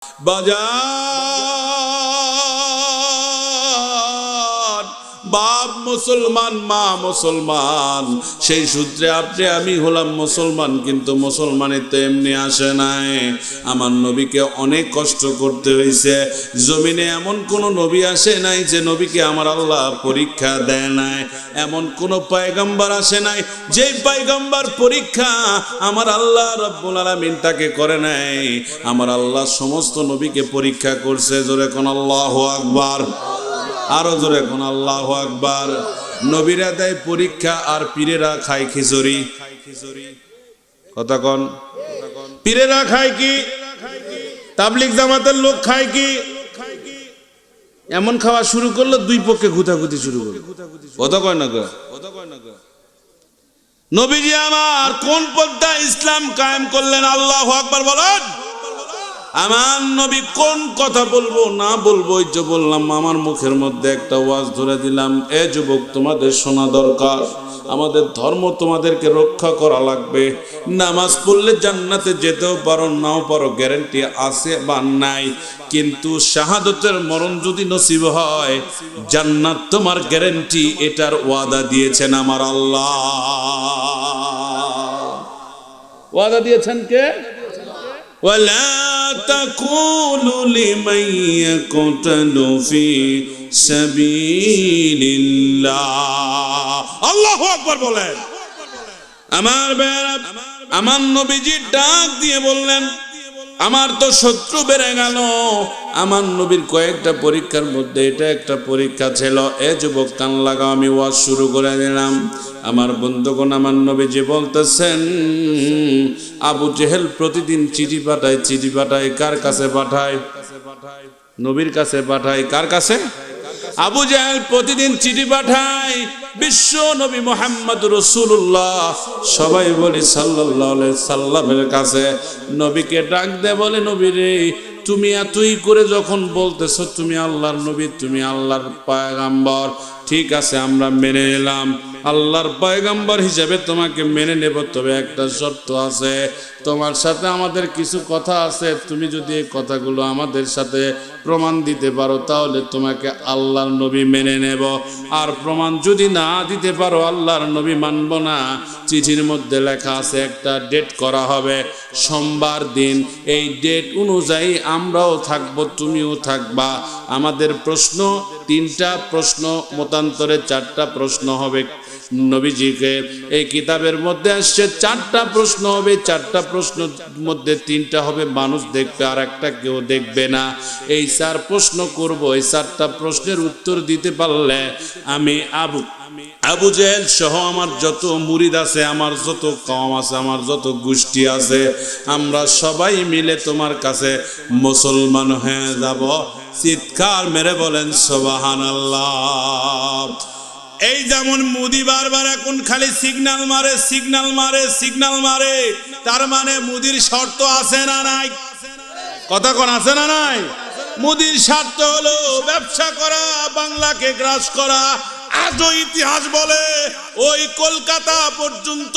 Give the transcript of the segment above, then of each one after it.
বাজার বাপ মুসলমান, মা মুসলমান, সেই সূত্রে আপনি আমি হলাম মুসলমান। কিন্তু মুসলমানের তো এমনি আসে নাই, আমার নবীকে অনেক কষ্ট করতে হয়েছে। জমিনে এমন কোন নবী আসে নাই যে নবীকে আমার আল্লাহ পরীক্ষা দেয় নাই। এমন কোন পয়গম্বর আসে নাই যে পয়গম্বর পরীক্ষা আমার আল্লাহ রাব্বুল আলামিন তাকে করে নাই। আমার আল্লাহ সমস্ত নবীকে পরীক্ষা করছে। জোরে কোন আল্লাহু আকবার, আরো জোরে কোন আল্লাহু আকবার। নবীরা দেয় পরীক্ষা আর পীরেরা খায় খিচুড়ি। কথা কন, পীরেরা খায় কি, তাবলিগ জামাতের লোক খায় কি? এমন খাওয়া শুরু করলো দুই পক্ষে গুতাগুতি শুরু করলো। কথা কয় না গো? নবীজি আমার কোন পদ্মা ইসলাম কায়েম করলেন? আল্লাহু আকবার বলেন। আমার নবী কোন কথা বলবো না বলবো ওই যে বললাম, আমার মুখের মধ্যে একটা ওয়াজ ধরে দিলাম, এ যুবক তোমাদের শোনা দরকার। আমাদের ধর্ম তোমাদেরকে রক্ষা করা লাগবে। নামাজ পড়লে জান্নাতে যেতেও পারো, নাও পারো, গ্যারান্টি আছে বা নাই। কিন্তু শাহাদতের মরণ যদি নসিব হয়, জান্নাত তোমার গ্যারান্টি, এটার ওয়াদা দিয়েছেন আমার আল্লাহ। ওয়াদা দিয়েছেন কে? ওয়ালা তাকুলু লিমান ইয়াকতালু ফি সাবিলিল্লাহ। আল্লাহু আকবার বলেন। আমার নবীজি ডাক দিয়ে বললেন, আমার তো শত্রু বেড়ে গেল। আমার নবীর কয়েকটা পরীক্ষার মধ্যে এটা একটা পরীক্ষা ছিল। এ যুবক কান লাগাও, আমি ওয়াজ শুরু করে দিলাম। আমার বন্ধুগণ, আমার নবীজি বলতেছেন, আবু জেহেল প্রতিদিন চিঠি পাঠায়। চিঠি পাঠায় কার কাছে পাঠায়? নবীর কাছে পাঠায়। কার কাছে? আবু জেহেল প্রতিদিন চিঠি পাঠায় বিশ্ব নবী মুহাম্মদ রাসূলুল্লাহ, সবাই বলি সাল্লাল্লাহু আলাইহি সাল্লামের কাছে। নবীকে ডাক দে, বলে, নবী রে, তুমি এতই করে যখন বলতেছো তুমি আল্লাহর নবী, তুমি আল্লাহর পয়গম্বর, ঠিক আছে আমরা মেনে নিলাম, আল্লাহর পয়গম্বর হিসেবে তোমাকে মেনে নেব। তবে একটা শর্ত আছে, তোমার সাথে আমাদের কিছু কথা আছে। তুমি যদি এই কথাগুলো আমাদের সাথে প্রমাণ দিতে পারো তাহলে তোমাকে আল্লাহর নবী মেনে নেব, আর প্রমাণ যদি না দিতে পারো আল্লাহর নবী মানব না। চিঠির মধ্যে লেখা আছে একটা ডেট করা হবে, সোমবার দিন। এই ডেট অনুযায়ী আমরাও থাকবো, তুমিও থাকবা। আমাদের প্রশ্ন তিনটা, প্রশ্ন মতান্তরে চারটা প্রশ্ন হবে নবীজিকে। এই কিতাবের মধ্যে আসছে চারটা প্রশ্ন হবে। চারটা প্রশ্নের মধ্যে তিনটা হবে মানুষ দেখবে, আর একটা কেউ দেখবে না। এই চার প্রশ্ন করব। এই চারটা প্রশ্নের উত্তর দিতে পারলে আমি আবু জেহেল সহ আমার যত মুরিদ আছে, আমার যত কওম আছে, আমার যত গোষ্ঠী আছে, আমরা সবাই মিলে তোমার কাছে মুসলমান হয়ে যাব। চিৎকার মেরে বলেন সুবহানাল্লাহ। এই যেমন মুদি বারবার এখন খালি সিগন্যাল মারে, সিগন্যাল মারে, সিগন্যাল মারে, তার মানে মুদির শর্ত আছে না নাই? কথা কোন আছে না নাই? মুদির স্বার্থ হলো ব্যবসা করা, বাংলাকে গ্রাস করা। আজও ইতিহাস বলে ওই কলকাতা পর্যন্ত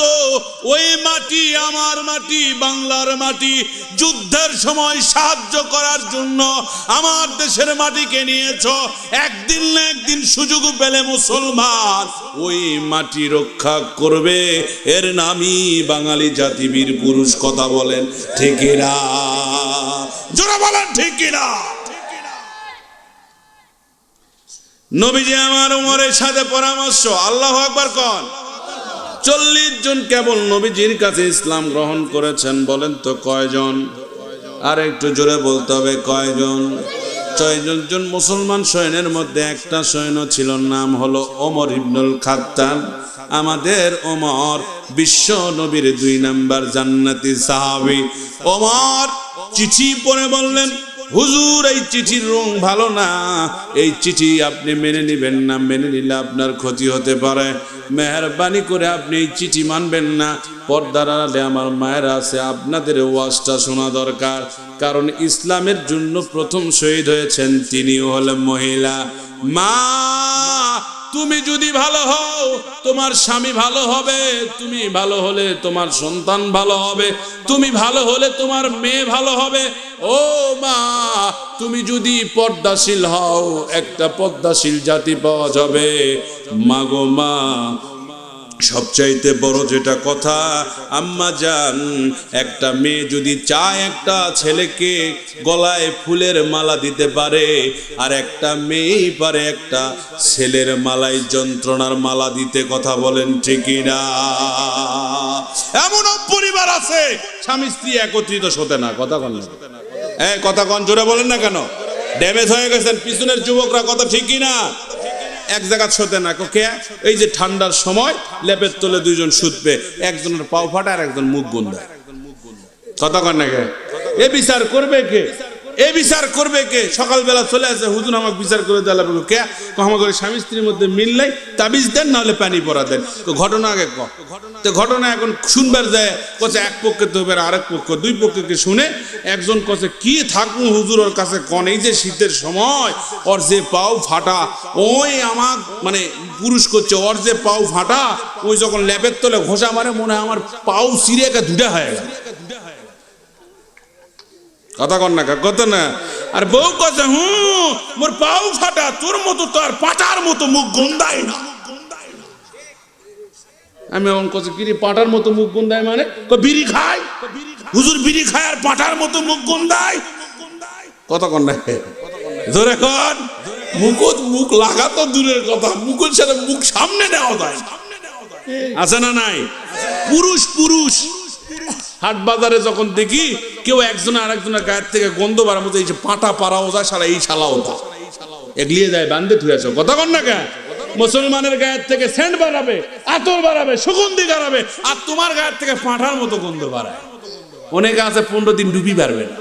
ওই মাটি আমার মাটি, বাংলার মাটি। যুদ্ধের সময় সাহায্য করার জন্য আমার দেশের মাটিকে নিয়েছ। একদিন না একদিন সুযোগ পেলে মুসলমান ওই মাটি রক্ষা করবে। এর নামই বাঙালি জাতি, বীর পুরুষ। কথা বলেন ঠিক না? জোরে বলেন ঠিক না? নবীজি আমার উমরের সাথে পরামর্শ, আল্লাহু আকবার কন। 40 জন কেবল নবীজির কাছে ইসলাম গ্রহণ করেছেন। বলেন তো কয়জন? আর একটু জোরে বলতে হবে, কয়জন? 6 জন মুসলমান সৈন্যের মধ্যে একটা সৈন্য ছিল, নাম হলো ওমর ইবনুল খাত্তাব। আমাদের ওমর বিশ্ব নবীর 2 নাম্বার জান্নাতি সাহাবী। ওমর চিঠি পড়ে বললেন, হুজুর এই চিঠির রং ভালো না, এই চিঠি আপনি মেনে নেবেন না, মেনে নিলে আপনার ক্ষতি হতে পারে। মেহেরবানি করে আপনি এই চিঠি মানবেন না। পর্দার আড়ালে আমার মায়েরা আছে, আপনাদের ওয়াজটা শোনা দরকার। কারণ ইসলামের জন্য প্রথম শহীদ হয়েছেন তিনিও হলেন মহিলা। মা তুমি যদি ভালো হও তোমার স্বামী ভালো হবে, তুমি ভালো হলে তোমার সন্তান ভালো হবে, তুমি ভালো হলে তোমার মেয়ে ভালো হবে। ও মা, তুমি যদি পর্দাশীল হও একটা পর্দাশীল জাতি পাওয়া যাবে। মা গো মা, সবচাইতে বড় যেটা কথা আম্মা জান, একটা মেয়ে যদি চায় একটা ছেলেকে গলায় ফুলের মালা দিতে পারে, আর একটা মেয়েই পারে একটা ছেলের মালায় যন্ত্রণার মালা দিতে। কথা বলেন ঠিকই না? এমনও পরিবার আছে স্বামী স্ত্রী একত্রিত হতে না। কথা কন না? কথা কন জোরে বলেন না কেন? ড্যামেজ হয়ে গেছেন পিছনের যুবকরা। কথা ঠিকই না? এক জায়গা শোতে না। কে? এই যে ঠান্ডার সময় লেপের তলে দুইজন শুতবে, একজনের পাও ফাটা আর একজন মুখ গুন্দায়। কথা কন না কে? এ বিচার করবে কে? এ বিচার করবে কে? সকালবেলা চলে আসে, হুজুর আমাকে বিচার করে দেওয়া কে? আমাকে স্বামী স্ত্রীর মধ্যে মিল নাই, তাবিজ দেন নাহলে পানি পরা দেন। তো ঘটনা আগে ক। তো ঘটনা এখন শুনবার যায়, কছে এক পক্ষে তো হবে আরেক পক্ষ, দুই পক্ষকে শুনে একজন কছে কি থাকুন হুজুর ওর কাছে কন, এই যে শীতের সময় ওর যে পাও ফাটা, ওই আমার মানে পুরুষ করছে, ওর যে পাও ফাটা, ওই যখন ল্যাপের তলে ঘষা মারে মনে হয় আমার পাও সিরে একা দুটা হয়ে গেল। কথা কন না? কত না? আর বউ কছে মোর পাও ফাটা, তোর মতো তো আর পাটার মতো মুখ গন্ধায় না। আমি এমন কছে কিরে পাটার মতো মুখ গন্ধায় মানে? বিড়ি খায় হুজুর, বিড়ি খায় আর পাটার মতো মুখ গন্ধায়। কথা কন না? ধরে কন। মুখ লাগা তো দূরের কথা, মুখের সাথে মুখ সামনে নেওয়া যায় আছে না নাই? পুরুষ হাট বাজারে যখন দেখি কেউ একজন আরেকজনের গায়ের থেকে গন্ধ বাড়ার মতো এই যে পাটা পাড়াও যায়, সারা এই শালাও তা এগলিয়ে যায় বান্ধে থুয়েছ। কথা কন না কে? মুসলমানের গায়ের থেকে সেন্ট বাড়াবে, আতর বাড়াবে, সুগন্ধি বাড়াবে, আর তোমার গায়ের থেকে পাঁঠার মতো গন্ধ বাড়ায়। অনেকে আছে 15 দিন ডুবি পারবে না।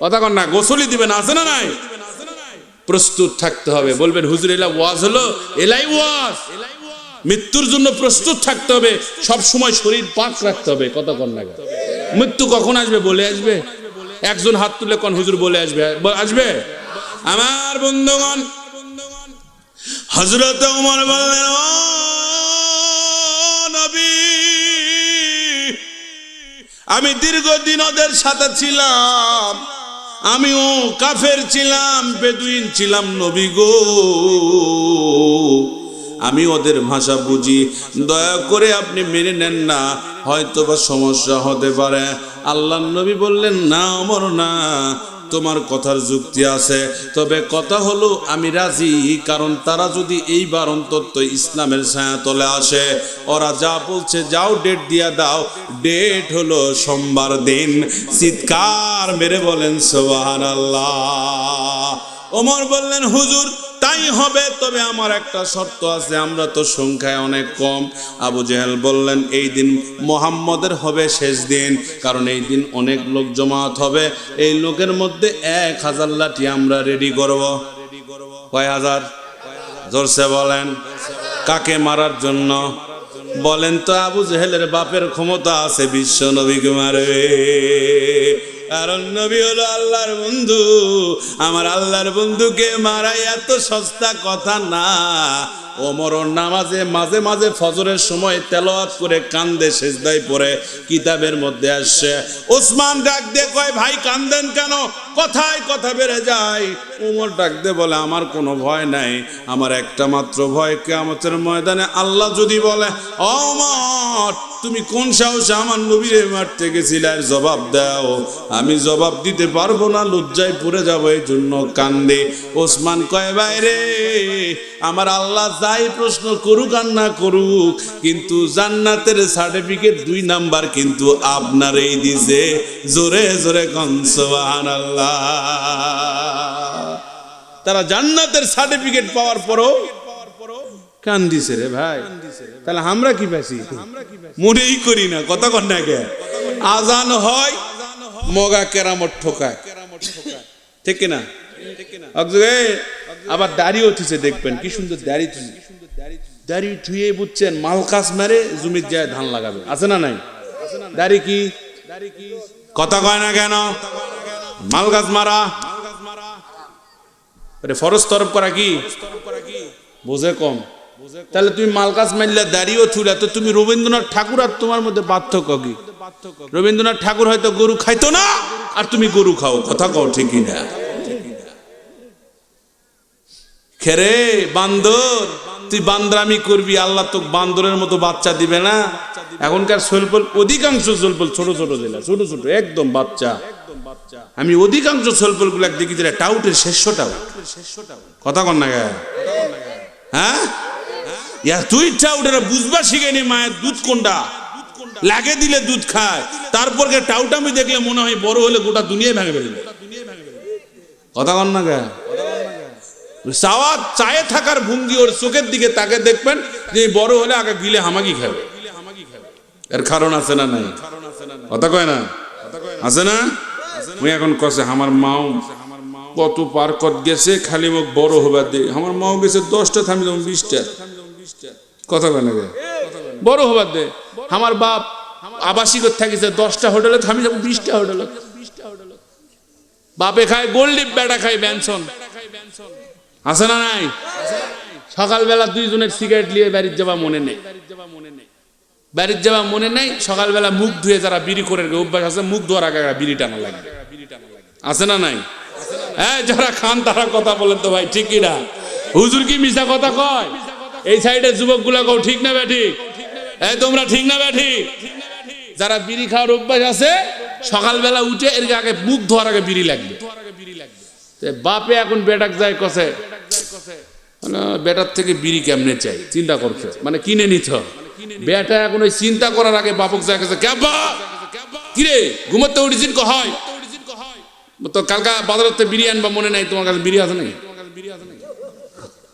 কথা কন না? গোসলই দিবে না। আছে না নাই? প্রস্তুত থাকতে হবে। বলবেন হুজুর এলা ওয়াজ হলো? এলাই ওয়াজ। মৃত্যুর জন্য প্রস্তুত থাকতে হবে, সব সময় শরীর পাক রাখতে হবে। কথা কন না? মৃত্যু কখন আসবে বলে আসবে? একজন হাত তুলে কোন হুজুর বলে আসবে? আসবে? আমার বন্ধুগণ, হযরত ওমর বললেন ও নবী, আমি দীর্ঘদিন ওদের সাথে ছিলাম, আমিও কাফের ছিলাম, বেদুইন ছিলাম নবী গো, আমি ওদের ভাষা বুঝি, দয়া করে আপনি মেনে নেন না, হয়তো বা সমস্যা হতে পারে। আল্লাহর নবী বললেন না ওমর না, তোমার কথার যুক্তি আছে, তবে কথা হলো আমি রাজি, কারণ তারা যদি এইবার অন্তত ইসলামের ছায়াতলে আসে, ওরা যা বলছে যাও ডেট দিয়া দাও, ডেট হলো সোমবার দিন। চিৎকার মেরে বলেন সুবহানাল্লাহ। ওমর বললেন হুজুর তাই হবে, তবে আমার একটা শর্ত আছে, আমরা তো সংখ্যায় অনেক কম। আবু জেহেল বললেন এই দিন মুহাম্মদের হবে শেষ দিন, কারণ এই দিন অনেক লোক জমায়েত হবে, এই লোকের মধ্যে 1000 লাঠি আমরা রেডি করব। কয় হাজার? জোরসে বলেন। কাকে মারার জন্য? বলেন তো আবু জেহেলের বাপের ক্ষমতা আছে বিশ্ব নবীকে মারবে, কারণ নবী হলো আল্লাহর বন্ধু। আমার আল্লাহর বন্ধুকে মারা এত সস্তা কথা না। ওমর নামাজে মাঝে মাঝে ফজরের সময় তেলাওয়াত করে কান্দে, সিজদায় পড়ে, কিতাবের মধ্যে আসছে। ওসমান ডাক দিয়ে কয় ভাই কান্দেন কেন? কথায় কথা বেড়ে যায়। ওমর ডাক দিয়ে বলে আমার কোনো ভয় নাই, আমার একটা মাত্র ভয়, কিয়ামতের ময়দানে আল্লাহ যদি বলে ওমর তুমি কোন সাহসে আমার নবীরে মারতে গেছিলে, আর জবাব দাও, আমি জবাব দিতে পারবো না, লজ্জায় পড়ে যাবো, এই জন্য কান্দে। ওসমান কয় বাইরে আমার আল্লাহ যাই প্রশ্ন করুক আর না করুক, কিন্তু জান্নাতের সার্টিফিকেট 2 নাম্বার কিন্তু আপনারই দিছে। জোরে জোরে কোন সুবহানাল্লাহ। তারা জান্নাতের সার্টিফিকেট পাওয়ার পরও কান দিছে রে ভাই। তাহলে আমরা কি পাইছি? মনেই করি না। কথা কন না কে? আজান হয় মগা কেরামত ঠোকায়, ঠিক কিনা? আবার দাড়ি উঠেছে, দেখবেন কি সুন্দর দাড়ি, দাড়ি ধুয়ে বুঝছেন মালকাস মেরে জমির যায় ধান লাগাবে। আছে না নাই? দাড়ি কি? কথা কয় না কেন? মালকাস মারা ফরজ তরফ করা কি বোঝে কম। তাহলে তুমি মালকাস মাইল্লা দাঁড়িয়েও থুলা, তো তুমি রবীন্দ্রনাথ ঠাকুর আর তোমার মধ্যে পার্থক্য কি? রবীন্দ্রনাথ ঠাকুর হয়তো গরু খাইতো না, আর তুমি গরু খাও। কথা কও ঠিকই না? খেরে বান্দর, তুই বান্দরামি করবি, আল্লাহ তো বান্দরের মতো বাচ্চা দিবে না। এখনকার সোলপল, অধিকাংশ সোলপল ছোট ছোট দিলা, ছোট ছোট একদম বাচ্চা। আমি অধিকাংশ সোলপল গুলা দেখি দিলা টাউটের শেষটাও। কথা কন না গে? হ্যাঁ, তুই টাউটেরা বুঝবা শিখেনি মায়ের দুধ কোনটা লাগে দিলে দুধ খায়। তারপর টাউটামি দেখলে মনে হয় বড় হলে গোটা দুনিয়ায় ভেঙে ফেলবে। কথা কন না গে? চায়ে থাকার ভঙ্গি, ওর চোখের দিকে তাকে দেখবেন যে বড় হলে আগে গিলে হামাকি খাবে। এর কারণ আছে না নাই? কথা কয় না? আছে না? মুই এখন কছে আমার মাও কত পার কত গেছে, খালি মোক বড় হবার দে। আমার মাও গেছে 10টা, থামি যেমন 20টা। কথা কয় না? বড় হবার দে। আমার বাপ আবাসিক থাকিছে 10টা হোটেলে, থামি যেমন 20টা হোটেলে। বাপে খায় গোল্ডিপ, বেটা খায় ব্যানসন। আছে না নাই? সকালবেলা দুইজনের সিগারেট নিয়ে বাড়ির যাওয়া মনে নেই, বাড়ির যাওয়া মনে নেই। সকালবেলা মুখ ধুয়ে যারা বিড়ি করে অভ্যাস আছে, মুখ ধোয়ার আগে বিড়ি টানা লাগে। আছে না নাই? হ্যাঁ, যারা খান তারা কথা বলেন তো ভাই, ঠিক কিনা? হুজুর কি মিছা কথা কয়? এই সাইডের যুবক গুলা কও ঠিক না বেঠি? এই তোমরা ঠিক না বেঠি? যারা বিড়ি খাওয়ার অভ্যাস আছে, সকালবেলা উঠে এর আগে মুখ ধোয়ার আগে বিড়ি লাগবে। বাপে এখন বেটাক যায় কষে, বেটার থেকে বিড়ি কেমনে চাই চিন্তা করছে, মানে কিনে নিত। বেটা এখন ওই চিন্তা করার আগে বাপক যায় কাছে, কিরে ঘুমাতে উঠেছিস? হয় তো কালকা বাজারতে বিড়ি আনবা, মনে নাই তোমার কাছে বিড়ি আছে নাকি?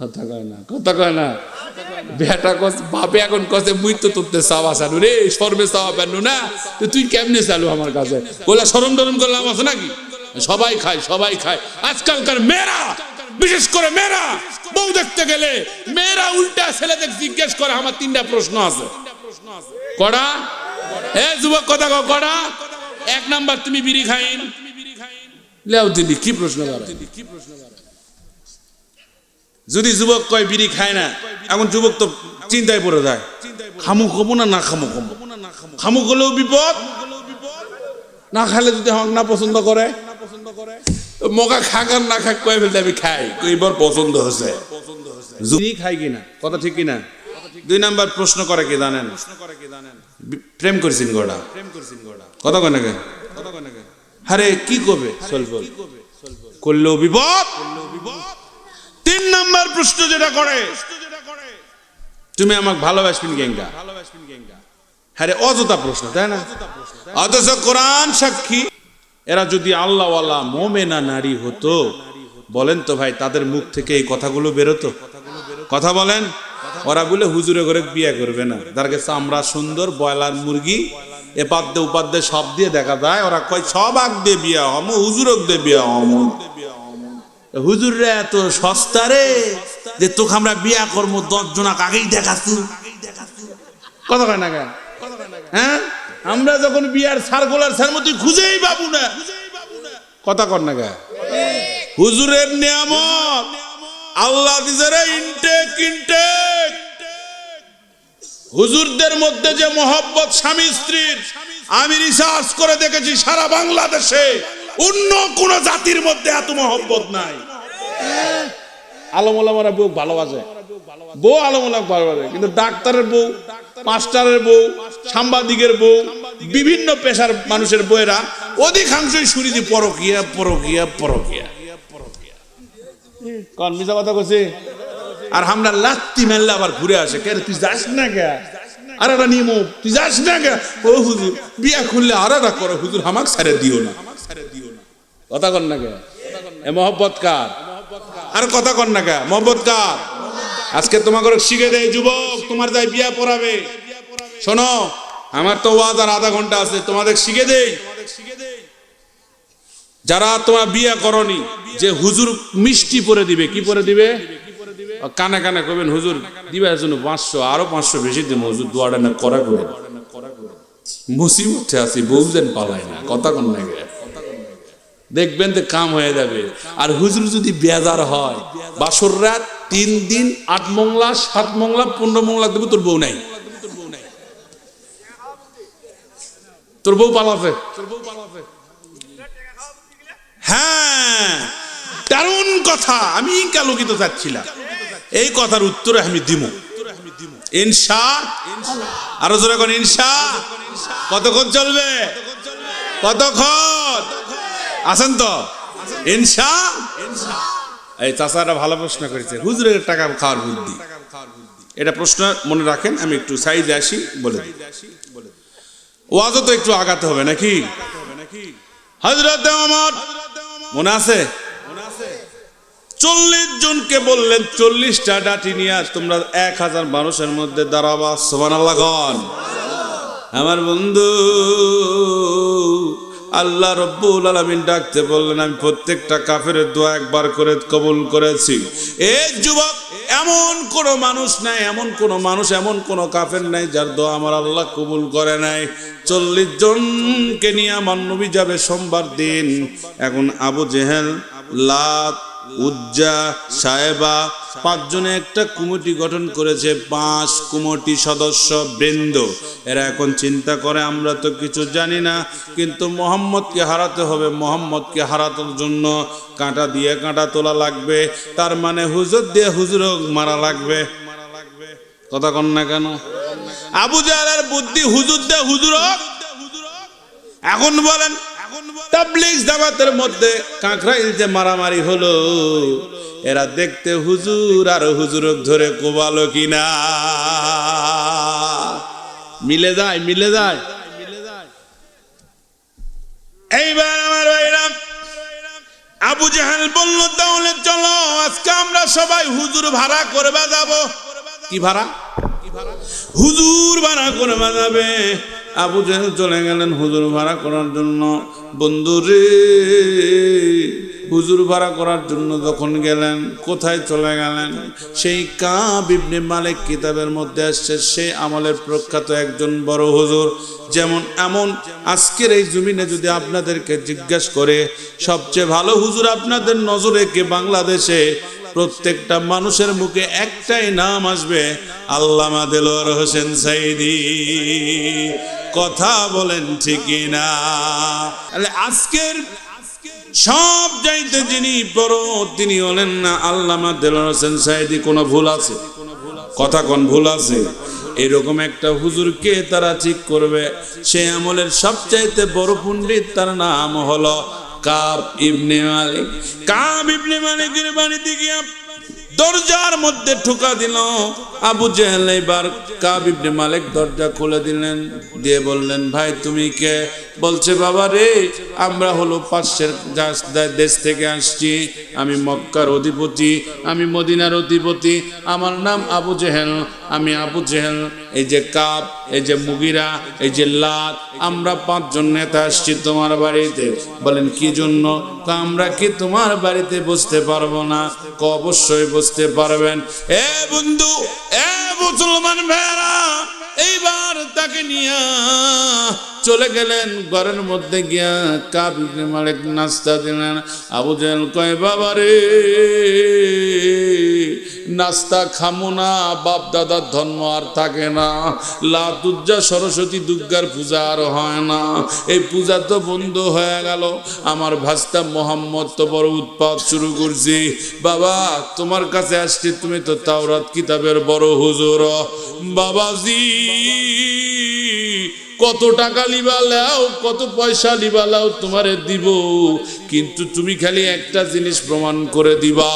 কথা কয় না, কথা কয় না। বেটা কস, বাপে এখন কসে মুই তো তোরতে চাওয়া চালু রে, সর্বে চাওয়া পেনু না, তুই কেমনে চালু আমার কাছে? বলে সরম টরম করলাম আছে নাকি? সবাই খায়, সবাই খায়। আজকালকার মেয়েরা, বিশেষ করে মেয়েরা, বউ দেখতে গেলে মেয়েরা উল্টা ছেলেদের জিজ্ঞেস করে। আমার 3টা প্রশ্ন আছে। কড়া এ যুবক, কথা কও কড়া। 1 নাম্বার, তুমি বিড়ি খাইন? লেও দিলি কি প্রশ্ন? যদি যুবক কয় বিড়ি খায় না, এখন যুবক তো চিন্তায় পড়ে যায়, খামু খাবো না না খামু খাবো। খামু হলেও বিপদ, না খালে যদি আমাকে না পছন্দ করে, মগা খাক আর না খাক কয়ে ফেলতে আমি খাই, এবার পছন্দ হয়েছে। যদি খাই কিনা, কথা ঠিক কিনা? 2 নাম্বার প্রশ্ন করে কি জানেন? প্রেম করছেন গোড়া। কথা কয় না? আরে কি করবে করলেও বিপদ। 3 নাম্বার প্রশ্ন যেটা করে, তুমি আমাকে ভালোবাসবেন কেঙ্গা? হ্যাঁ, অযথা প্রশ্ন, তাই না? অথচ কোরআন সাক্ষী, এরা যদি আল্লাহওয়ালা মোমেনা নারী হতো, বলেন তো ভাই তাদের মুখ থেকে এই কথাগুলো বেরোতো? কথা বলেন। ওরা বলে হুজুরে করে বিয়ে করবে না, তার কাছে আমরা সুন্দর ব্রয়লার মুরগি এপাদ্যে উপাদ্যে সব দিয়ে দেখা যায়। ওরা কয় সব আগ দিয়ে বিয়া হম, হুজুরক দিয়ে বিয়া হম। হুজুররা এত সস্তা রে যে তোকে আমরা বিয়া করবো 10 জনাক আগেই দেখাচ্ছি। কথা কয় না? হ্যাঁ, আমরা যখন বিয়ার সার্কুলার তুই খুঁজেই পাবো না। কথা কর না? হুজুরের নিয়ামত আল্লাহ দিছে ইনটেক ইনটেক। হুজুরদের মধ্যে যে মহব্বত স্বামী স্ত্রীর, আমি রিসার্চ করে দেখেছি সারা বাংলাদেশে অন্য কোন জাতির মধ্যে এত মহব্বত নাই। আলমওয়ালারা বউ ভালোবাসে, বউ আলমওয়ালা ভালোবাসে, কিন্তু ডাক্তারের বউ, মাস্টারের বউ, সাংবাদিকের বউ, বিভিন্ন পেশার মানুষের বউয়েরা অধিকাংশই শুনি যে পরকিয়া পরকিয়া পরকিয়া। কোন মিছা কথা কইছে? আর আমরা লাত্তি মেললে আবার ঘুরে আসে, কে তুই যাস না কে? আর একটা নিয়ম, তুই যাস না কে? ও হুজুর বিয়া খুললে আর একটা করো, হুজুর আমাক ছেড়ে দিও না। কথা কন না কে? এ মহব্বত কার? আর কথা কন না কে? মহব্বত কার? আজকে তোমাকে শিখে দেয় যুবক, তোমার যাই বিয়া পড়াবে, শোনো আমার তো ওয়াজ আর আধা ঘন্টা আছে, তোমাদের শিখে দেই। যারা তোমার বিয়া করনি, যে হুজুর মিষ্টি পরে দিবে, কি পরে দিবে? কানে কানে কবেন হুজুর দিবে জন্য 500, আরো 500 বেশি দেবো, হুজুর দোয়াটা না করা করে। মুসিবতে আছি, বউজেন পালায় না। কথা কন না? দেখবেন তো কাম হয়ে যাবে। আর হুজুর যদি বেজার হয়, বাসর রাত 3 দিন 8 মংলা 7 মংলা 15 মংলা দেব, তোর বউ নাই, তোর বউ পালাবে। হ্যাঁ, দারুণ কথা, আমি কালকিত চাচ্ছিলাম, এই কথার উত্তরে আমি দিব ইনশাআল্লাহ। আরো জোরে কোন ইনশাআল্লাহ। কতক্ষণ চলবে? কতক্ষণ আছেন তো? ইনশাআল্লাহ। এই চাচারা ভালো প্রশ্ন করেছে, হুজুরের টাকা খাওয়ার বুদ্ধি, এটা প্রশ্ন মনে রাখেন। আমি একটু সাইডে আসি, বলে দিই। ওয়াজও তো একটু আগাতে হবে নাকি? হযরত ওমর মনে আছে 40 জনকে বললেন 40টা ডাটি নিয়ে তোমরা 1000 মানুষের মধ্যে দাঁড়াবা। সুবহানাল্লাহ গণ। আমার বন্ধু আল্লাহ রব্বুল আলামিন ডাকতে বললেন, আমি প্রত্যেকটা কাফেরের দোয়া একবার করে কবুল করেছি। এই যুবক, এমন কোন মানুষ নাই, এমন কোন মানুষ, এমন কোন কাফের নাই যার দোয়া আমার আল্লাহ কবুল করে নাই। 40 জনকে নিয়ে আমার নবী যাবে সোমবার দিন। এখন আবু জেহেল, লাত, উজ্জা, সাহেবা 5 জনে একটা কমিটি গঠন করেছে, 5 কমিটি সদস্য বৃন্দ। এরা এখন চিন্তা করে আমরা তো কিছু জানি না, কিন্তু মোহাম্মদকে হারাতে হবে, মোহাম্মদকে হারানোর জন্য কাঁটা দিয়ে কাঁটা তোলা লাগবে, তার মানে হুজুর দিয়ে হুজুর মারা লাগবে। কথা কন না কেন? আবু জাহেলের বুদ্ধি হুজুর দিয়ে হুজুর। এখন বলেন তাবলীগ জামাতের মধ্যে কাঁকড়াইল যে মারামারি হলো, এরা দেখতে হুজুর আর হুজুর ধরে কোবালো কিনা, মিলে যায়, মিলে যায়। এইবার আমার ভাইরা, আবু জাহেল বলল তাহলে চলো আজকে আমরা সবাই হুজুর ভাড়া করবা যাব। কি ভাড়া? হুজুর ভাড়া করবা যাবে। আবু জাহেল চলে গেলেন হুজুর ভাড়া করার জন্য। বন্ধুরে, হুজুর ভাড়া করার জন্য যখন গেলেন, কোথায় চলে গেলেন? সেই কাব ইবনে মালিক কিতাবের মধ্যে আসছে, সেই আমলের প্রখ্যাত একজন বড় হুজুর। যেমন এমন আজকের এই জমিনে যদি আপনাদেরকে জিজ্ঞাসা করে সবচেয়ে ভালো হুজুর আপনাদের নজরে কে বাংলাদেশে, প্রত্যেকটা মানুষের মুখে একটাই নাম আসবে, আল্লামা দেলোয়ার হোসেন সাইদি। কথা বলেন ঠিকই না? আজকের সব চাইতে যিনি বড় তিনি হলেন না আল্লামা দেলোয়ার হোসেন সাইদি। কোনো ভুল আছে? কথা কোন ভুল আছে? এরকম একটা হুজুরকে তারা ঠিক করবে, সে আমলের সবচাইতে বড় পণ্ডিত, তার নাম হলো কাব ইবনে মালিক। কাব ইবনে মালিকের বাড়িতে গিয়া দরজার মধ্যে ঠুকা দিল আবু জেহেল। এবার কাব ইবনে মালিক দরজা খুলে দিলেন, দিয়ে বললেন, ভাই তুমি কে? বলছে, বাবা রে, আমরা হলো পাশের দেশ থেকে আসছি, আমি মক্কার অধিপতি, আমি মদিনার অধিপতি, আমার নাম আবু জেহেল, আমি আবু জেহেল, এই যে কাব, এই যে মুগিরা, এই যে লাত, আমরা 5 জন নেতা আসছি তোমার বাড়িতে। বলেন কি জন্য? আমরা কি তোমার বাড়িতে বসতে পারবো না? অবশ্যই বসতে পারবেন। এ বন্ধু, এ মুসলমান ভাইরা, এইবার তাকে নিয়ে চলে গেলেন ঘরের মধ্যে গিয়া কাব ইবনে মালিক নাস্তা দিলেন। আবু জেহেল কয়, বাবা রে, নাস্তা খামো না, বাপ দাদার ধর্ম আর থাকে না, লাত উজ্জা সরস্বতী দুর্গার পূজা আর হয় না, এই পূজা তো বন্ধ হয়ে গেল, আমার ভাস্তা মোহাম্মদ তো বড় উৎপাত শুরু করছি। বাবা তোমার কাছে আসছি, তুমি তো তাওরাত কিতাবের বড় হুজুর। বাবাজি কত টাকা লিবালাও, কত পয়সা লিবালাও তোমারে দিব, কিন্তু তুমি খালি একটা জিনিস প্রমাণ করে দিবা,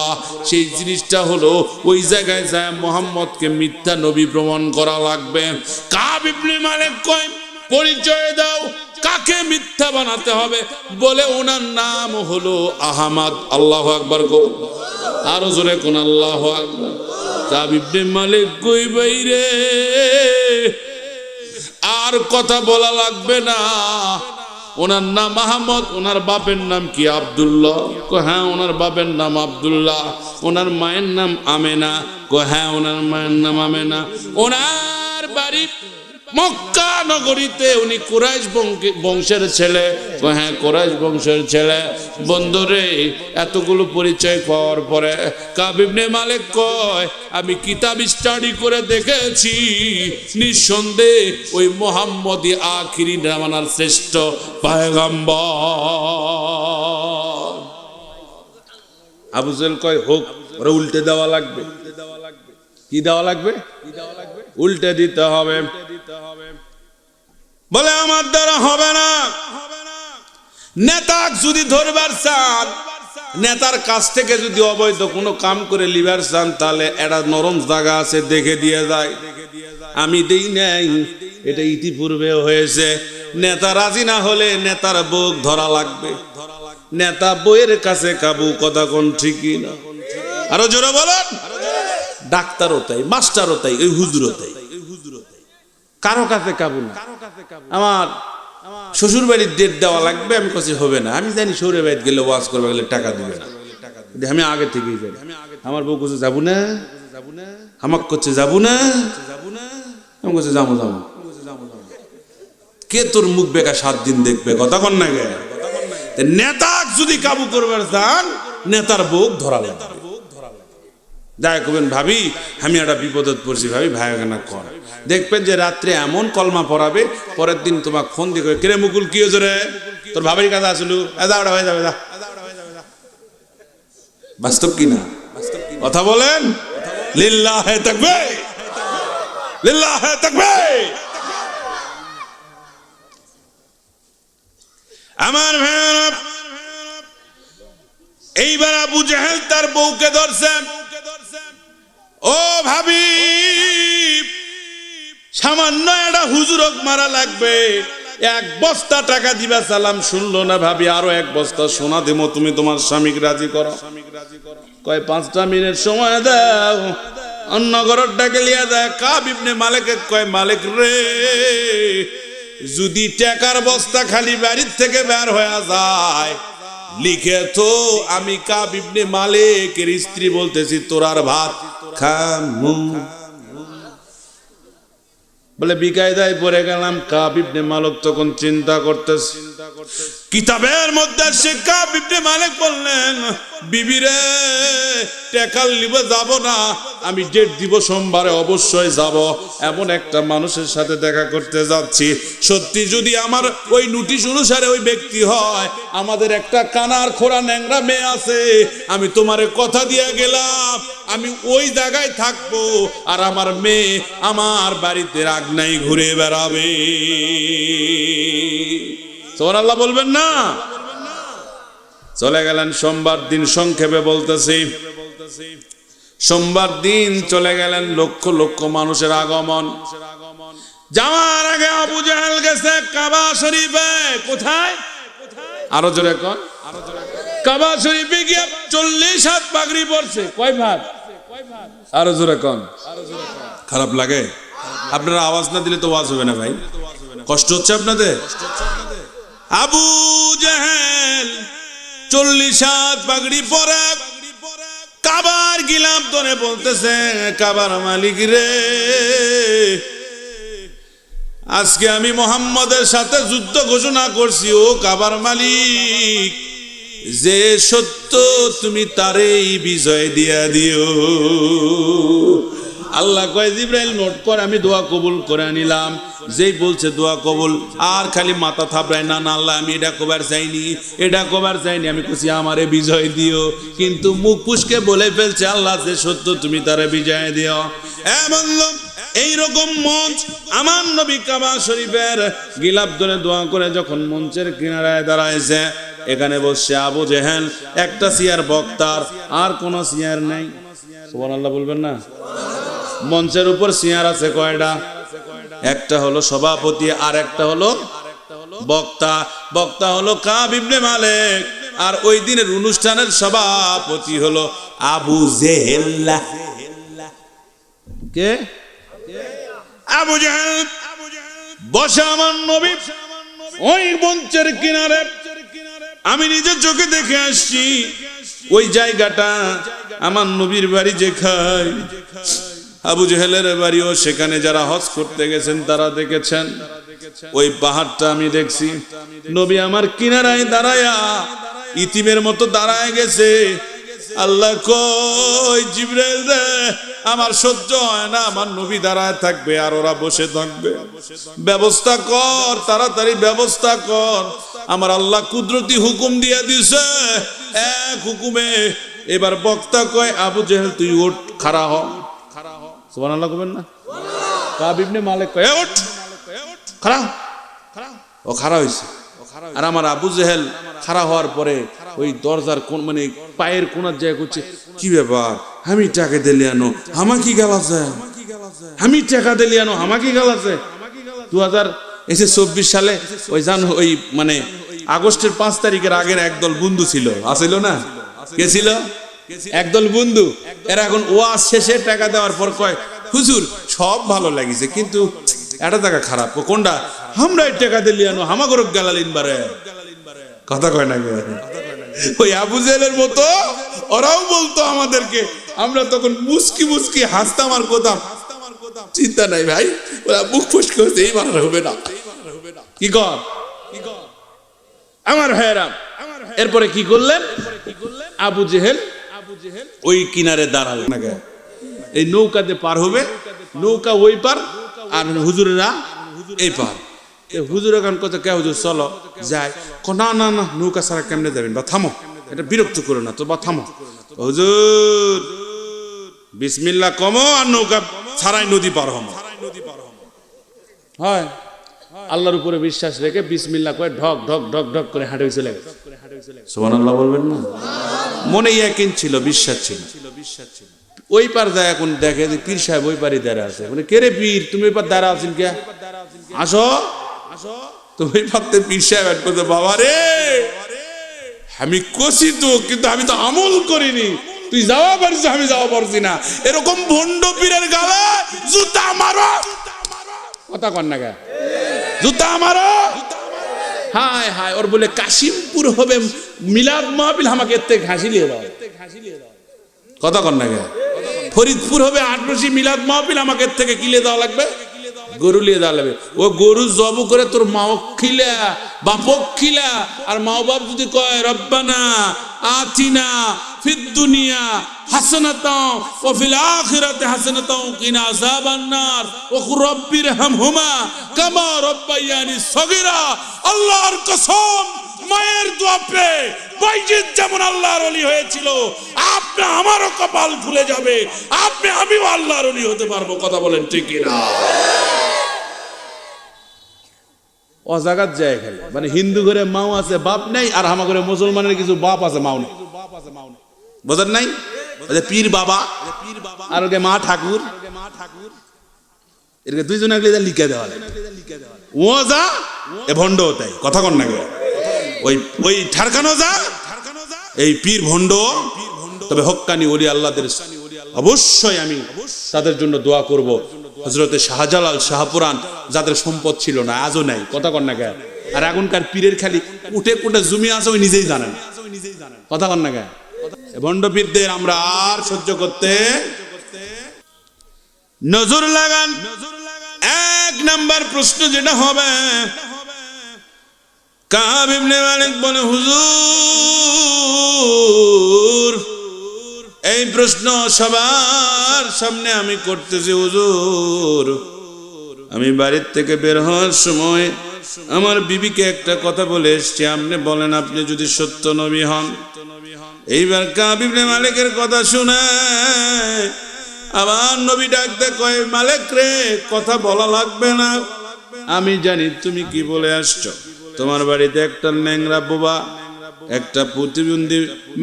সেই জিনিসটা হলো ওই জায়গায় যায় মোহাম্মদকে মিথ্যা নবী প্রমাণ করা লাগবে। কাব ইবনে মালিক কয়, পরিচয় দাও, কাকে মিথ্যা বানাতে হবে? বলে ওনার নাম হলো আহমদ। আল্লাহু আকবার গো, আরো জোরে কোন আল্লাহু আকবার। কাব ইবনে মালিক কই, বাইরে আর কথা বলা লাগবে না, ওনার নাম আহমদ, ওনার বাপের নাম কি? আব্দুল্লাহ। হ্যাঁ, ওনার বাপের নাম আব্দুল্লাহ। ওনার মায়ের নাম আমেনা। হ্যাঁ, ওনার মায়ের নাম আমেনা। ওনার বাড়ি মক্কা নগরীতে উনি কুরাইশ বংশের ছেলে। হ্যাঁ, কুরাইশ বংশের ছেলে। বন্ধুরে, এতগুলো পরিচয় পাওয়ার পরে কাব ইবনে মালিক কয়, আমি কিতাব স্টাডি করে দেখেছি, নিঃসন্দেহে ওই মুহাম্মদই আখিরি জামানার শ্রেষ্ঠ পয়গম্বর। আবু জেহেল কয়, হোক, ওরা উল্টে দেওয়া লাগবে। কি দেওয়া লাগবে? উল্টে দিতে হবে। বলে আমার দ্বারা হবে না। নেতা যদি ধরবার চান, নেতার কাছ থেকে যদি অবৈধ কোনো কাম করে লিবার চান, তাহলে একটা নরম জায়গা আছে, দেখে দিয়ে যায়। আমি দেই নাই, এটা ইতিপূর্বে হয়েছে। নেতা রাজি না হলে নেতার বুক ধরা লাগবে। নেতা বইয়ের কাছে কাবু, কথা কোন ঠিকই না? আরো জোরে বলেন। ডাক্তারও তাই, মাস্টারও তাই, ওই হুজুরও তাই, কারো কাছে কাবু না। আমার শ্বশুর বাড়ির ডেট দেওয়া লাগবে, আমি কাছে হবে না। আমি জানি শ্বশুর বাড়িতে গেলে ওয়াজ করবে গেলে টাকা দিবে না, আমি আগে থেকেই যাই। আমার বউ কাছে যাবো না, আমাকে করছে যাবো না, আমি কাছে যাবো যাবো। কে তোর মুখ বেকা 7 দিন দেখবে, কথা কন না গে? নেতা যদি কাবু করবার চান, নেতার বুক ধরা লাগবে। যাই করবেন, ভাবি আমি একটা বিপদত পড়ছি, ভাবি ভাইয়াগানা কর। দেখবেন যে রাত্রে এমন কলমা পড়াবে, পরের দিন তোমাকে ফোন দিয়ে কবে, কিরে মুকুল কি হয়েছে রে, তোর ভাবির কাছে আসলু, ওটা হয়ে যাবে। বাস্তব কি না? কথা বলেন। লিল্লাহে তাকবীর, লিল্লাহে তাকবীর। আমার ভাইরা, এইবার আবু জেহেল তার বউকে ধরছে। ও ভাবি, সামান্য একটা হুজুরক মারা লাগবে, 1 বস্তা টাকা দিবা। সালাম শুনলো না। ভাবি, আরো 1 বস্তা সোনা দেবো, তুমি তোমার স্বামীকে রাজি করো। কয় 5টা মিনিট সময় দাও, অন্য ঘরের ডাকে লিয়া যায়। কাব ইবনে মালিক কয়, মালিক রে, যদি টাকার বস্তা খালি বাড়ির থেকে বের হয়ে যায়, লিখে তো আমি কাব ইবনে মালিকের স্ত্রী বলতেছি, তোরার ভাত খামু। বলে বিকায়দায় পড়ে গেলাম। কাব ইবনে মালিক তখন চিন্তা করতেছে। কিতাবের মধ্যে সে কাব ইবনে মালিক বললেন, বিবি রে, টাকা নিব যাব না, আমি ডেট দিব, সোমবারে অবশ্যই যাব। এমন একটা মানুষের সাথে দেখা করতে যাচ্ছি, সত্যি যদি আমার ওই নোটিশ অনুসারে ওই ব্যক্তি হয়, আমাদের একটা কানার খোড়া ন্যাংরা মেয়ে আছে, আমি তোমারে কথা দিয়ে গেলাম, আমি ওই জায়গায় থাকবো, আর আমার মেয়ে আমার বাড়িতে রাগ নাই ঘুরে বেড়াবে। সুবহানাল্লাহ বলবেন না? চলে গেলেন সোমবার দিন। সংক্ষেপে বলতেছি, সোমবার দিন চলে গেলেন। লক্ষ লক্ষ মানুষের আগমন। যাওয়ার আগে আবু জেহেল গেছে কাবা শরীফে। কোথায়? আরো জোরে কোন। কাবা শরীফে গিয়ে 40 হাত পাগড়ি পড়ছে। কয় ভাগ? আরো জোরে কোন। খারাপ লাগে? আপনারা আওয়াজ না দিলে তো ওয়াজ হবে না ভাই। কষ্ট হচ্ছে আপনাদের? আবু জেহেল 40 হাত পাগড়ি পরে কাবার গিলাফ ধরে বলতেছে, কাবার মালিক রে, আজকে আমি মুহাম্মদের সাথে যুদ্ধ ঘোষণা করছি। ও কাবার মালিক, যে সত্য তুমি তারেই বিজয় দিয়া দিও। আল্লাহ কয়, জিবরাইল নোট কর, আমি দোয়া কবুল করে নিলাম। যেই বলছে দোয়া কবুল, আর খালি মাথা থাপড়ায়, না না আল্লাহ, আমি এটা কবার চাইনি, এটা কবার চাইনি। আমি কইছি আমারে বিজয় দিও, কিন্তু মুখ পুষকে বলে ফেলছে, আল্লাহ যে সত্য তুমি তারে বিজয় দিও। বললাম এইরকম মঞ্চ আমার নবী কাবা শরীফের গিলাফ ধরে দোয়া করে যখন মঞ্চের কিনারায় দাঁড়াইছে, এখানে বসছে আবু জেহেল, একটা চেয়ার বক্তার, আর কোন চেয়ার নাই। সুবহানাল্লাহ বলবেন না? মঞ্চের উপর চেয়ার আছে কয়টা? একটা হলো সভাপতি, আর একটা হলো বক্তা। বক্তা হলো কাব ইবনে মালিক, আর ওই দিনের অনুষ্ঠানের সভাপতি হলো আবু জেহেল। কে? আবু জেহেল বসে আমার নবী ওই মঞ্চের কিনারে। আমি নিজের চোখে দেখে আসছি ওই জায়গাটা আমার নবীর বাড়ি যেখানে আবু জেহেলের বাড়িও সেখানে, যারা হজ করতে গেছেন তারা দেখেছেন। ওই পাহাড়টা আমি দেখছি, নবী আমার কিনারায় দাঁড়ায়া ইতিমের মতো দাঁড়ায় গেছে। আল্লাহ কই জিবরাইল রে, আমার সহ্য হয় না, আমার নবী দাঁড়ায় থাকবে আর ওরা বসে থাকবে, ব্যবস্থা কর, তাড়াতাড়ি ব্যবস্থা কর। আমার আল্লাহ কুদরতি হুকুম দিয়ে দিছে, এক হুকুমে। এবার বক্তা কয় আবু জেহেল তুই ওঠ, খাড়া হ। সুবহানাল্লাহ কবেন না? কাব ইবনে মালিক কয় ওঠ, খাড়া। ও খাড়া হয়েছে। আর আমার আবু জেহেল খাড়া হওয়ার পরে ওই দরজার কোন মানে পায়ের কোনার জায়গা করছে, কি ব্যাপার, আমি টাকা দিলে আনো আমাকে গেলাছে, আমি টাকা দিলে আনো আমাকে গেলাছে। 2024 সালে ওই জানো ওই মানে আগস্টের 5 তারিখের আগের একদল বন্ধু ছিল, আসিল না? কে ছিল? একদল বন্ধু। এরা এখন ওয়াজ শেষে টাকা দেওয়ার পর কয় হুজুর সব ভালো লাগিছে, কিন্তু এটা টাকা খারাপ। কোনটা? আমরা টাকা দিলি আনো হামাগরক গালালিন বারে, কথা কয় না? ওই আবু জেহেলের মতো ওরাও বলতো আমাদেরকে, আমরা তখন মুস্কি মুস্কি হাসতাম আর কোথাম চিন্তা নাই ভাই, ওরা মুখ ফসকে হচ্ছে এই মারা হবে না, কি কর আমার ভাইয়েরা। এরপরে কি করলেন? আবু জেহেল ওই কিনারে দাঁড়ালেন, এই নৌকাতে পার হবে, নৌকা ওই পার আর হুজুরেরা এই পার। হুজুর এখন কথা কে হুজুর চলো যাই, না না না নৌকা ছাড়া কেমনে যাবেন, বা থামো, এটা বিরক্ত করো না তো, বা থামো। হুজুর বিসমিল্লাহ কমো আর নৌকা ছাড়াই নদী পার হমো। হয় আল্লাহর উপরে বিশ্বাস রেখে বিসমিল্লাহ করে ঢক ঢক ঢক ঢক করে হাঁটে চলে গেছে। সুবহানাল্লাহ বলবেন না? মনে ইয়াকিন ছিল, বিশ্বাস ছিল। ওই পার যায় এখন দেখে যে পীর সাহেব ওই পারে দাঁড়া আছে, মানে কে রে পীর তুমি ওই পার দাঁড়া আছেন কে, আসো। তো ওই পারতে পীর সাহেব করতে, বাবা রে আমি কষি তো, কিন্তু আমি তো আমল করিনি, তুই যাওয়া পারছিস আমি যাওয়া পারছি না, এরকম ভণ্ড পীরের গালে জুতা মারো, কথা কন না গা, জুতা মারো। হায় হায়, ওর বলে কাশিমপুর হবে মিলাদ মাহফিল, আমাকে এর থেকে ঘাসি লিয়ে দাও, কথা কন না গা। ফরিদপুর হবে আটরশি মিলাদ মাহফিল, আমাকে এর থেকে কিলে দেওয়া লাগবে, গরু লিয়ে দেওয়া লাগবে। ও গরু জব করে তোর মাও খিলা বাপক খিলা, আর মাও বাপ যদি কয় রব্বানা আতিনা ফিদ দুনিয়া হাসানাতাও ওয়া ফিল আখিরাতি হাসানাতাও কিনা আযাবান নার ওয়া কুর রাব্বিরহামহুমা কামা রাব্বায়ানি সগীরা। আল্লাহর কসম, মায়ের দোয়া পেয়ে বাইজিদ যেমন আল্লাহর ওলি হয়েছিল, আপনি আমারও কপাল খুলে যাবে, আমিও আল্লাহর ওলি হতে পারবো, কথা বলেন ঠিক কিনা? অজাগাত যায় খালি, মানে হিন্দু ঘরে মাও আছে বাপ নাই, আর আমার ঘরে মুসলমানের কিছু বাপ আছে মাও নেই, বোঝেন নাই? পীর বাবা আর ওকে মা ঠাকুর, এরকে দুইজনে লিখে দেওয়া ও যা এ ভণ্ড তাই, কথা কন না? ওই ঠারখানো যা এই পীর ভণ্ড। তবে হক্কানি ওলি আল্লাহদের অবশ্যই আমি তাদের জন্য দোয়া করব। হযরতে শাহজালাল শাহপুরান, যাদের সম্পদ ছিল না আজও নাই, কথা কন না? আর এখনকার পীরের খালি উঠে কুটে জমি আছে, ওই নিজেই জানেন, কথা কন না? ভণ্ড পীরদের আমরা আর সহ্য করতে। নজর লাগান। এক নাম্বার প্রশ্ন যেটা হবে, কাব ইবনে মালিক বলে হুজুর এই প্রশ্ন সবার সামনে আমি করতেছি, হুজুর আমি বাড়ির থেকে বের হওয়ার সময় আমার বিবিকে একটা কথা বলে এসছি, আপনি বলেন আপনি যদি সত্য নবী হন। এইবার কাব ইবনে মালিকের কথা শুনে আমার নবী ডাকতে কয়, মালিক রে কথা বলা লাগবে না, আমি জানি তুমি কি বলে আসছো। তোমার বাড়িতে একটা ন্যাংরা বোবা, একটা প্রতিবন্ধী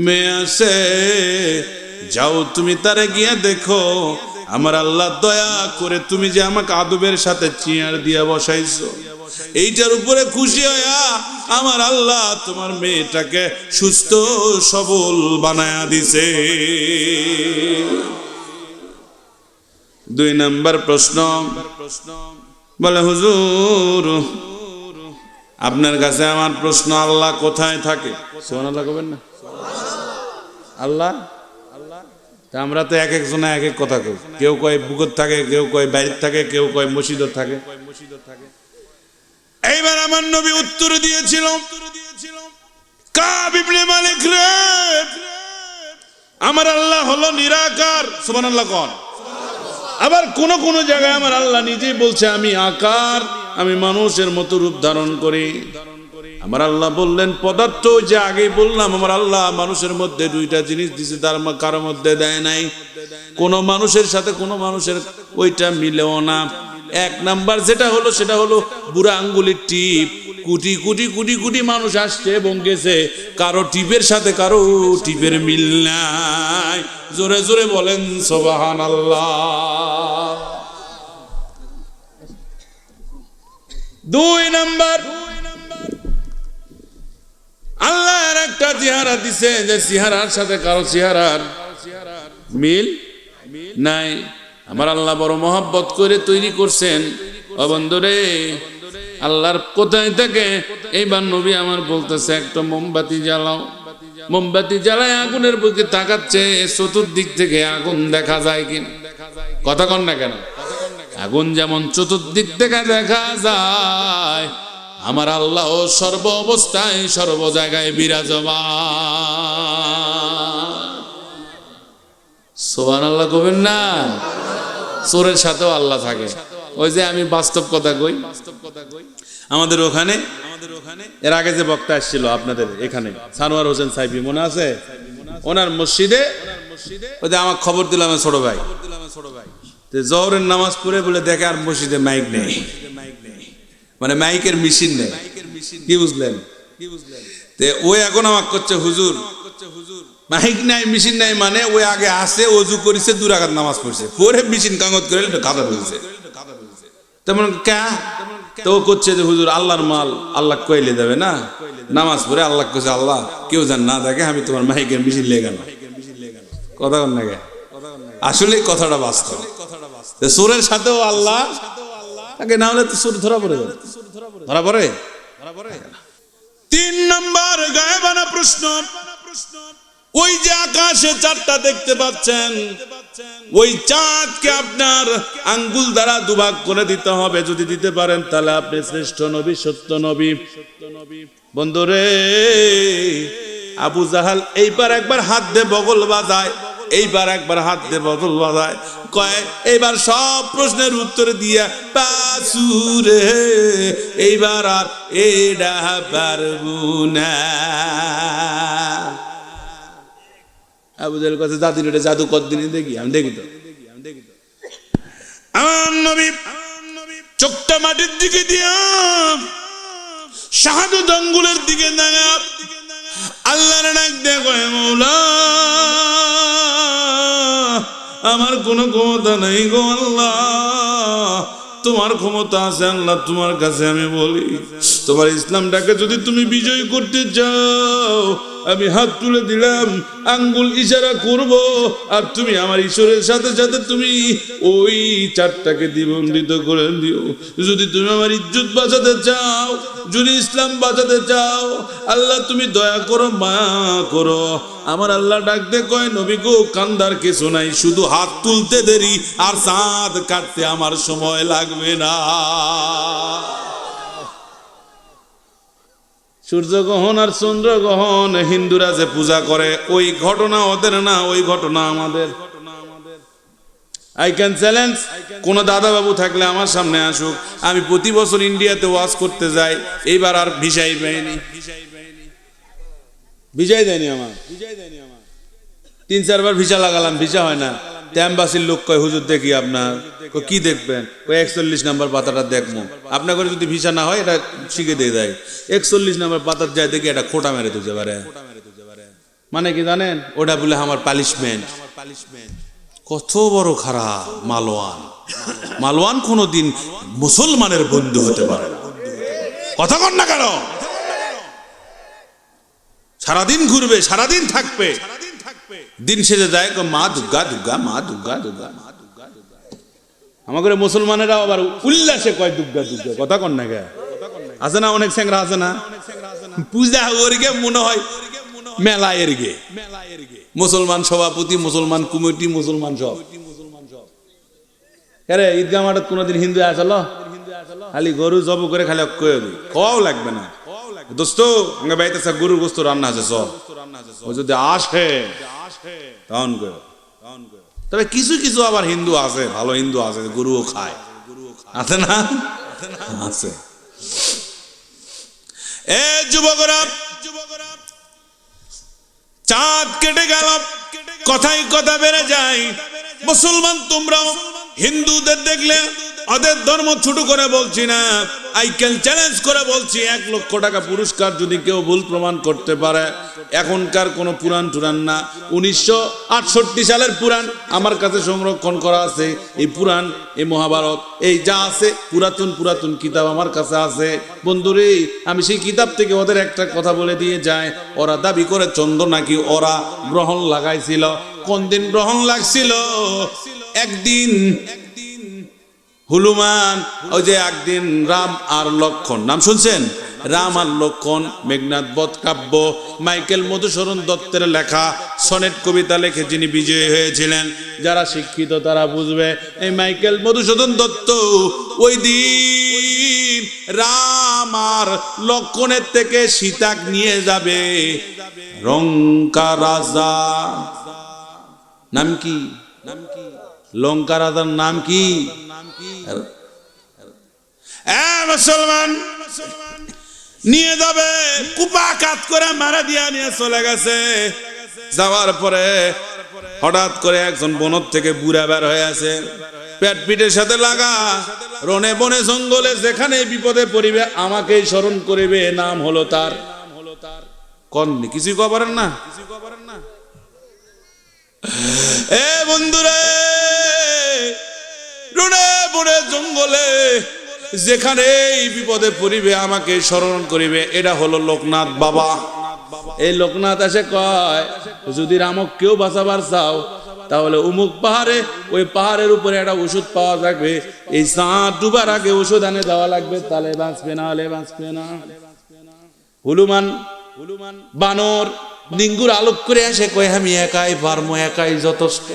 মেয়ে আছে, যাও তুমি তারে গিয়ে দেখো, আমার আল্লাহ দয়া করে তুমি যে আমাকে আদবের সাথে চেয়ার দিয়া বসাইছো, এইটার উপরে খুশি হইয়া আমার আল্লাহ তোমার মেয়েটাকে সুস্থ সবল বানায়া দিছে। 2 নাম্বার প্রশ্ন বলে, হুজুর আপনার কাছে আমার প্রশ্ন, আল্লাহ কোথায় থাকে? সুবহানাল্লাহ কবেন না? আল্লাহ তা আমরা তো এক একজনে এক এক কথা কই, কেউ কয় বুকত থাকে, কেউ কয় বাইরে থাকে, কেউ কয় মসজিদত থাকে। এইবার আমার নবী উত্তর দিয়েছিল, কাব ইবনে মালিক রে, আমার আল্লাহ হলো নিরাকার, সুবহানাল্লাহ কোন। আবার কোন কোন জায়গায় আমার আল্লাহ নিজেই বলছে আমি আকার, আমি মানুষের মতো রূপ ধারণ করি। আমার আল্লাহ বললেন পদার্থ, যে আগে বললাম আমার আল্লাহ মানুষের মধ্যে দুইটা জিনিস দিছে, তার কারোর মধ্যে দেয় নাই। কোন মানুষের সাথে কোন মানুষের ওইটা মিলেও না। এক নাম্বার যেটা হলো সেটা হলো বুড়া আঙ্গুলির টিপ। কোটি কোটি কোটি কোটি মানুষ আসছে এবং গেছে, কারো টিপের সাথে কারো টিপের মিল নাই। জোরে জোরে বলেন সুবহানাল্লাহ। দুই নাম্বার, আল্লাহ আর একটা চেহারা দিছে, যে চেহারার সাথে কারো চেহারার মিল নাই। আমার আল্লাহ বড় মহব্বত করে তৈরি করছেন। ও বন্ধুরে, আল্লাহর কোথায় থেকে এইবার নবী আমার বলতেছে একটা মোমবাতি জ্বালাও। মোমবাতি জ্বালায় আগুনের বুকে তাকাচ্ছে, চতুর্দিক থেকে আগুন দেখা যায় কিনা? কথা কন না কেন? আগুন যেমন চতুর্দিক থেকে দেখা যায়, আমার আল্লাহ সর্ব অবস্থায় সর্ব জায়গায় বিরাজমান। সুবহানাল্লাহ কবেন না? চোরের সাথেও আল্লাহ থাকে। ওই যে আমি বাস্তব কথা কই, আমাদের ওখানে এর আগে যে বক্তা আসছিল আপনাদের এখানে, সানোয়ার হোসেন সাইফি, মনে আছে? ওনার মসজিদে ওই যে আমার খবর দিলাম ছোট ভাই, জোহরের নামাজ পড়ে বলে দেখে আর মসজিদে মাইক নেই, মানে মাইকের মেশিন নেই। কি বুঝলেন? ওই এখন আমার করছে হুজুর মাইক নাই মেশিন নাই, মানে ওই আগে আসে ওযু করেছে, 2 রাকাত নামাজ পড়ছে, পরে মেশিন কাগজ করে কাদা হয়েছে। তেমন কা তো করছে যে হুজুর আল্লাহর মাল আল্লাহ কইলে দেবে না, নামাজ পড়ে আল্লাহ কইছে আল্লাহ কেউ জান না দেখে আমি তোমার মাইকের মেশিন লেগে না। কথা কন না গে? আসলে কথাটা বাস্তব। সুরের সাথেও আল্লাহ তাকে, না হলে তো সুর ধরা পড়ে যাবে। ধরা পড়ে। 3 নম্বর গায়েবানা প্রশ্ন, ওই যে আকাশে চাঁদটা দেখতে পাচ্ছেন, ওই চাঁদকে আপনার আঙ্গুল দ্বারা দুভাগ করে দিতে হবে। যদি দিতে পারেন তাহলে আপনি শ্রেষ্ঠ নবী, সত্য নবী। বন্ধুরে, আবু জাহাল এইবার একবার হাত দিয়ে বগল বাজায়, এইবার একবার হাত দিয়ে বগল বাজায়, কয় এইবার সব প্রশ্নের উত্তর দিয়া পাসুরে, এইবার আর এটা পারবো না। আবু জাহেল কাছে জাদু রে, জাদু কতদিন দেখি, আমি দেখি তো। আমার নবী চোখটা মাটির দিকে দিয়া শাহাদাত আঙ্গুলের দিকে দাঁড়া আল্লাহর ডাক দিয়ে কয় মওলা, আমার কোনো ক্ষমতা নাই গো আল্লাহ, তোমার ক্ষমতা আছে আল্লাহ। তোমার কাছে আমি বলি, তোমার ইসলামটাকে যদি তুমি বিজয় করতে চাও, আমি হাত তুলে দিলাম, আঙ্গুল ইশারা করব, আর তুমি আমার ঈশ্বরের সাথে সাথে তুমি ওই চারটাকে দ্বিখণ্ডিত করে দিও। যদি তুমি আমার ইজ্জত বাঁচাতে চাও, যদি ইসলাম বাঁচাতে চাও, আল্লাহ তুমি দয়া করো, মায়া করো। আমার আল্লাহ ডাক দে কয় নবী গো, কান্দার কিছু নাই, শুধু হাত তুলতে দেরি আর চাঁদ কাটতে আমার সময় লাগবে না। সূর্যগ্রহণ আর চন্দ্রগ্রহণ হিন্দুরা যে পূজা করে, ওই ঘটনা ওদের না, ওই ঘটনা আমাদের। আই ক্যান চ্যালেঞ্জ, কোন দাদা বাবু থাকলে আমার সামনে আসুক। আমি প্রতি বছর ইন্ডিয়াতে ওয়াজ করতে যাই, এইবার আর ভিসাই পাইনি, ভিসাই দেয়নি আমার। 3-4 বার ভিসা লাগালাম, ভিসা হয় না। অ্যাম্বাসির লোক কয় হুজুর দেখি আপনার, কি দেখবেন? ওই 41 নাম্বার পাতাটা দেখবো। আপনার করে যদি ভিসা না হয় এটা শিখে দিয়ে দেয়। 41 নাম্বার পাতার যায় দেখি এটা খোটা মেরে দিতে পারে। মানে কি জানেন? ওটা বলে আমার পালিশমেন্ট। কত বড় খারাপ মালওয়ান। মালওয়ান কোনোদিন মুসলমানের বন্ধু হতে পারে না। কথা কন না কেন? সারাদিন ঘুরবে, সারাদিন থাকবে, দিন শেষে যায় মা দুর্গা দুর্গা, মা দুর্গা দুর্গা। আমাদের মুসলমানেরা আবার উল্লাসে কয় দুর্গা দুর্গা। কথা কন না গে? আছে না অনেক স্যাংরা আছে না, পূজা ওর গে মনে হয় মেলা এর গে। মুসলমান সভাপতি, মুসলমান কমিটি, মুসলমান সব। আরে ঈদগাহ মাঠে কোনোদিন হিন্দু আসলো? খালি গরু জব করে খালি খাওয়াও লাগবে না। দোস্ত আমার বাড়িতে গরুর গোস্ত রান্না আছে, সব ও যদি আসে তখন তবে কিছু কিছু আবার হিন্দু আছে, ভালো হিন্দু আছে, গরুও খায়, আছে না? আছে। এ যুবকরা, চাঁদ কেটে গেল, কথাই কথা বেড়ে যায়। মুসলমান তোমরাও হিন্দুদের দেখলে ওদের ধর্ম ছোট করে বলছি না, আই ক্যান চ্যালেঞ্জ করে বলছি, 1 লক্ষ টাকা পুরস্কার যদি কেউ ভুল প্রমাণ করতে পারে। এখনকার কোনো পুরাণ টুরান না, 1968 সালের পুরাণ আমার কাছে সংরক্ষণ করা আছে। এই পুরাণ, এই মহাভারত, এই যা আছে পুরাতন পুরাতন কিতাব আমার কাছে আছে। বন্ধুরে, আমি সেই কিতাব থেকে ওদের একটা কথা বলে দিয়ে যায়। ওরা দাবি করে চন্দ্র নাকি ওরা গ্রহণ লাগাইছিল। কোন দিন গ্রহণ লাগছিল? একদিন হনুমান, ওই যে একদিন রাম আর লক্ষণ, নাম শুনছেন? রাম আর লক্ষণ, মেঘনাদ বধ কাব্য, মাইকেল মধুসূদন দত্তের লেখা সনেট কবিতা লেখে যিনি বিজয়ী হয়েছিলেন। যারা শিক্ষিত তারা বুঝবে। এই মাইকেল মধুসূদন দত্ত ওই দিন রাম আর লক্ষণের থেকে সীতাক নিয়ে যাবে লঙ্কা রাজা। নাম কি? লঙ্কা রাজার নাম কি? মুসলমান নিয়ে যাবে, কুপাকাত করে মারা দিয়া নিয়ে চলে গেছে। যাওয়ার পরে হঠাৎ করে একজন বনত থেকে বুড়া বের হয়ে আছে, পেট পিঠের সাথে লাগা, রনে বনে জঙ্গলে যেখানে বিপদে পড়িবে আমাকেই স্মরণ করিবে, নাম হলো তার। কননি কিছুই কবেন না। এ বন্ধুরে, রনে বনে জঙ্গলে যেখানে বিপদে পড়িবে আমাকে স্মরণ করিবে, এটা হলো লোকনাথ বাবা। এই লোকনাথ এসে কয়, যদি রামক কেউ বাঁচাবার চাও তাহলে অমুক পাহাড়ে, ওই পাহাড়ের উপরে একটা ওষুধ পাওয়া যাবে, এই চাঁদ ডুবার আগে ওষুধ আনে দেওয়া লাগবে, তাহলে বাঁচবে, না হলে বাঁচবে না। হনুমান বানর ডিঙ্গুর আলোক করে আসে, কয় আমি একাই পারমো, একাই যথেষ্ট।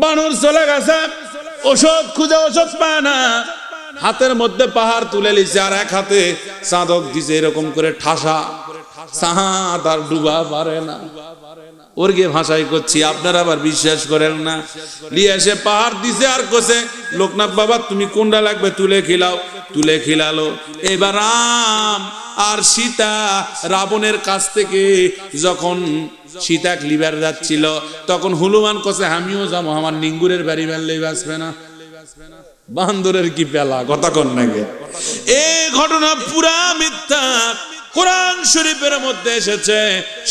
বানর চলে গেছে, ওষুধ খুঁজে ওষুধ পায় না, হাতের মধ্যে পাহাড় তুলে লিছে, আর এক হাতে চাঁদক দিছে এরকম করে ঠাসা, চাঁদ আর ডুবা পারে না। ওর গিয়ে ভাষাই করছি, আপনারা আবার বিশ্বাস করেন না। নিয়ে এসে পাহাড় দিছে আর কোসে, লোকনাথ বাবা তুমি কোনটা লাগবে তুলে খিলাও। তুলে খিলালো। এবার রাম আর সীতা রাবণের কাছ থেকে যখন সীতা লিবার যাচ্ছিল, তখন হনুমান কসে আমিও যাবো, আমার নিঙ্গুরের বাড়ি বেললেই বাঁচবে না। বান্দরের কি পেলা, কথা কন নাকি? এই ঘটনা পুরা মিথ্যা, কোরআন শরীফের মধ্যে এসেছে।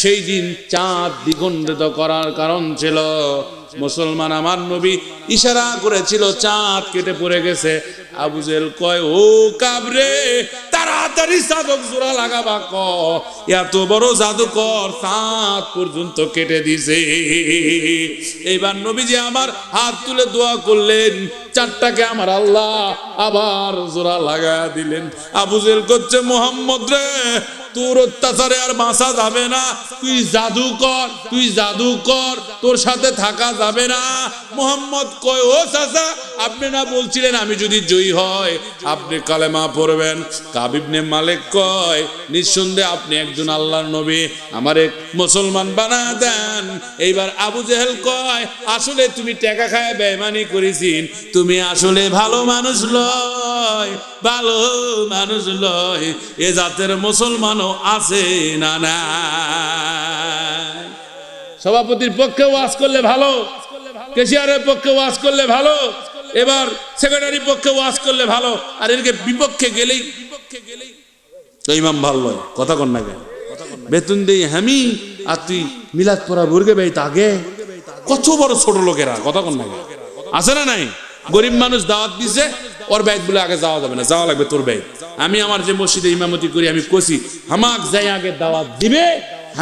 সেই দিন চাঁদ দ্বিখণ্ডিত করার কারণ ছিল, মুসলমান আমার নবী ইশারা করেছিল, চাঁদ কেটে পড়ে গেছে। আবু জেহেল কয়, ও কাবরে, তাড়াতাড়ি চাঁদক জোড়া লাগাবা, ক এত বড় জাদুকর চাঁদ পর্যন্ত কেটে দিছে। এইবার নবীজি আমার হাত তুলে দোয়া করলেন, চাঁদটাকে আমার আল্লাহ আবার জোড়া লাগা দিলেন। আবু জেহেল করছে, মুহাম্মদ রে, তোর অত্যাচারে আর বাঁচা যাবে না, তুই জাদু কর, তুই জাদু কর, তোর সাথে থাকা যাবে না। মুহাম্মদ কয়, ও চাচা, আপনি না বলছিলেন আমি যদি জয়ী হয় আপনি কালেমা পড়বেন? কাব ইবনে মালিক কয়, নিঃসন্দেহে আপনি একজন আল্লাহর নবী, আমারে মুসলমান বানা দেন। এইবার আবু জেহেল কয়, আসলে তুমি টাকা খায় বেঈমানি করেছিস, তুমি আসলে ভালো মানুষ লয়, ভালো মানুষ লয়। এ জাতের মুসলমানও আছে না না? সভাপতির পক্ষে ওয়াজ করলে ভালো, কেশিয়ারের পক্ষে ওয়াজ করলে ভালো, এবার সেক্রেটারির পক্ষে ওয়াজ করলে ভালো, আর এদিকে বিপক্ষে গেলেই তো ইমাম ভালো লয়। কথা কন না, বেতন দেই আমি আর তুই মিলাদ পড়া বুর্গে বেই তাগে, কত বড় ছোট লোকেরা। কথা কন না, আছে না নাই? গরিব মানুষ দাওয়াত দিছে, ওর ব্যাগ বলে আগে যাওয়া যাবে না, যাওয়া লাগবে তোর ব্যাগ। আমি আমার যে মসজিদে ইমামতি করি, আমি কষি হামাক যাই আগে দাওয়াত দিবে,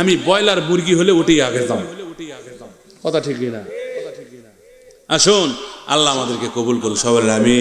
আমি ব্রয়লার মুরগি হলে ওটাই আগে যাও। কথা ঠিক না? আসুন, আল্লাহ আমাদেরকে কবুল করুন সবার। আমি